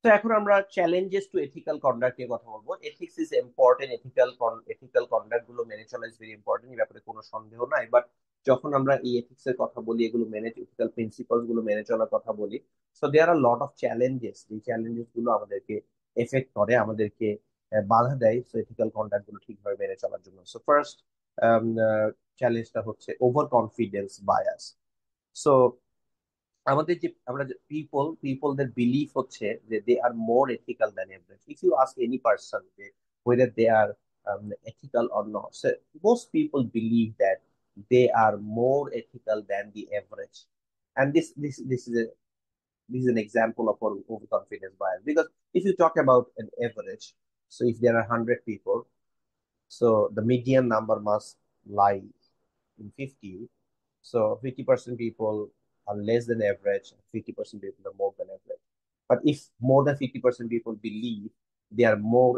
তো এখন আমরা চ্যালেঞ্জেস টু এথিক্যাল কন্ডাক্ট নিয়ে কথা বলবো। Ethics is important, ethical conduct গুলো মেনে চলা ইজ ভেরি ইম্পর্টেন্ট, এই ব্যাপারে কোনো সন্দেহ নাই। বাট যখন আমরা এই এথিক্স এর কথা বলি, এগুলো মেনে, এথিক্যাল প্রিন্সিপালস গুলো মেনে চলার কথা বলি, so there are lot of challenges. এই চ্যালেঞ্জেস গুলো আমাদেরকে এফেক্ট করে, আমাদেরকে বাধা দেয় সো এথিক্যাল কন্ডাক্ট গুলো ঠিকভাবে মেনে চলার জন্য। সো ফার্স্ট চ্যালেঞ্জটা হচ্ছে ওভার কনফিডেন্স বায়াস। সো আমাদের যে আমরা পিপলদের বিলিফ হচ্ছে যে they are more ethical than average. If you ask any person যে whether they are ethical or not, so most people believe that they are more ethical than the average. And this is an example of overconfidence bias, because if you talk about an average, so if there are 100 people, so the median number must lie in 50. So 50% people are less than average, 50% people are more than average. But if more than 50% people believe they are more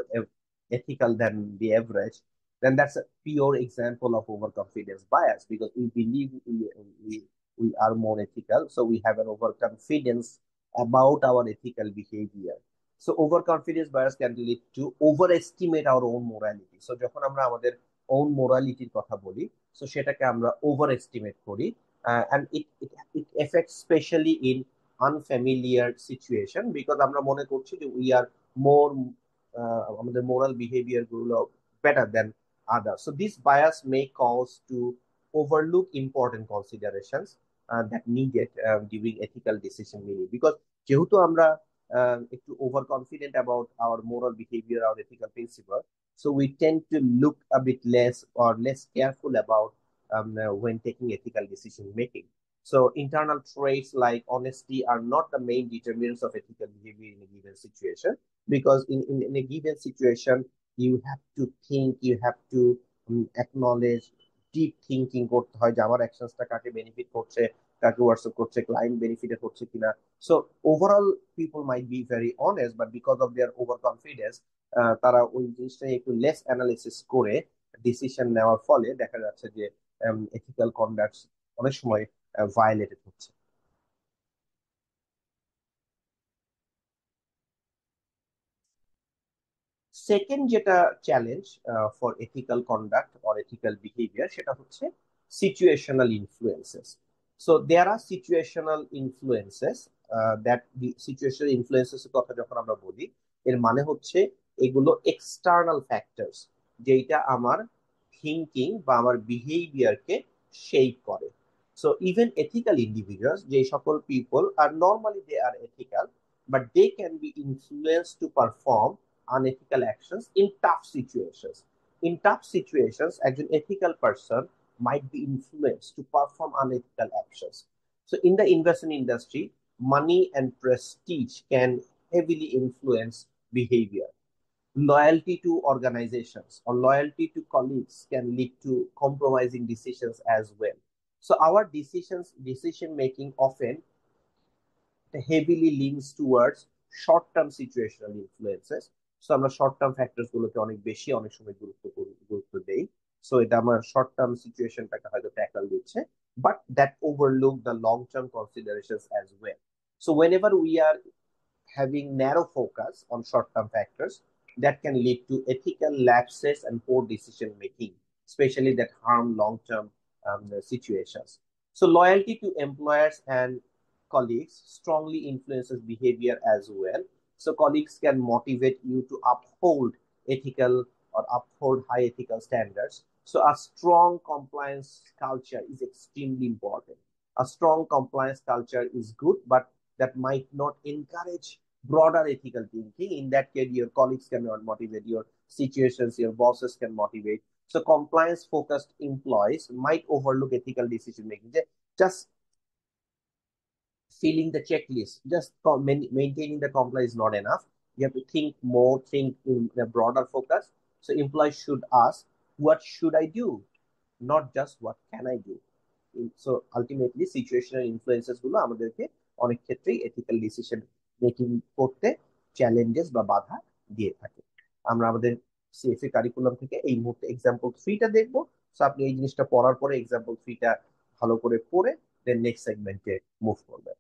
ethical than the average, then that's a pure example of overconfidence bias, because we believe we, we are more ethical, so we have an overconfidence about our ethical behavior. So overconfidence bias can lead to overestimate our own morality. So যখন আমরা আমাদের own morality কথা বলি, so সেটাকে আমরা over estimate করি। and it affects especially in unfamiliar situation, because আমরা মনে করছি যে we are more আমাদের moral behavior গুলো better than others. So this bias may cause to overlook important considerations that needed during ethical decision making, because যেহেতু আমরা একটু over confident about our moral behaviour, our ethical principle, so we tend to look a bit less or less careful about when taking ethical decision making. So internal traits like honesty are not the main determinants of ethical behavior in a given situation, because in a given situation you have to think, you have to acknowledge, deep thinking করতে হয় যে আমার অ্যাকশনসটা কাকে benefit করছে, কাকে WhatsApp করছে, client benefited হচ্ছে কিনা। So overall people might be very honest, but because of their over confidence তারা ওই জিনিসটা একটু লেস অ্যানালিসিস করে ডিসিশন নেওয়ার ফলে দেখা যাচ্ছে যে এথিক্যাল কন্ডাক্ট অনেক সময় ভায়োলেটেড হচ্ছে। সেকেন্ড যেটা challenge for ethical conduct or ethical behaviour, সেটা হচ্ছে situational influences. So there are situational influences, that the situational influences এর কথা যখন আমরা বলি, এর মানে হচ্ছে এগুলো এক্সটার্নাল ফ্যাক্টরস, যেটা আমার থিঙ্কিং বা আমার বিহেভিয়ারকে শেপ করে। সো ইভেন এথিক্যাল ইন্ডিভিজুয়ালস, যে সকল people are normally they are ethical, but they can be influence to perform unethical actions in tough situations. In tough situations, an ethical person might be influenced to perform unethical actions. So, in the investment industry, money and prestige can heavily influence behavior. Loyalty to organizations or loyalty to colleagues can lead to compromising decisions as well. So, our decision making often heavily leans towards short term situational influences. So আমরা short term factors গুলোকে অনেক বেশি অনেক সময় গুরুত্ব দেই। So এটা আমার শর্ট টার্ম সিচুয়েশনটাকে হয়তো ট্যাকল দিচ্ছে, but that overlook the long term considerations as well. So whenever we are having narrow focus on short term factors, that can lead to ethical lapses and poor decision making, especially that harm long term situations. So loyalty to employers and colleagues strongly influences behavior as well. So colleagues can motivate you to uphold ethical or uphold high ethical standards. So a strong compliance culture is extremely important. A strong compliance culture is good, but that might not encourage broader ethical thinking. In that case, your colleagues cannot motivate, your situations, your bosses can motivate. So compliance focused employees might overlook ethical decision making. Just filling the checklist, just maintaining the compliance is not enough. You have to think more, think in a broader focus. So employees should ask, what should I do? Not just what can I do. So ultimately situational influences গুলো আমাদেরকে অনেক ক্ষেত্রেই ethical decision making করতে challenges বা বাধা দিয়ে থাকে। আমরা আমাদের সিএফএ কারিকুলাম থেকে এই মুহূর্তে এক্সাম্পল 3টা দেখবো। সো আপনি এই জিনিসটা পড়ার পরে এক্সাম্পল 3টা ভালো করে পড়ে দেন নেক্সট সেগমেন্টে মুভ করবেন।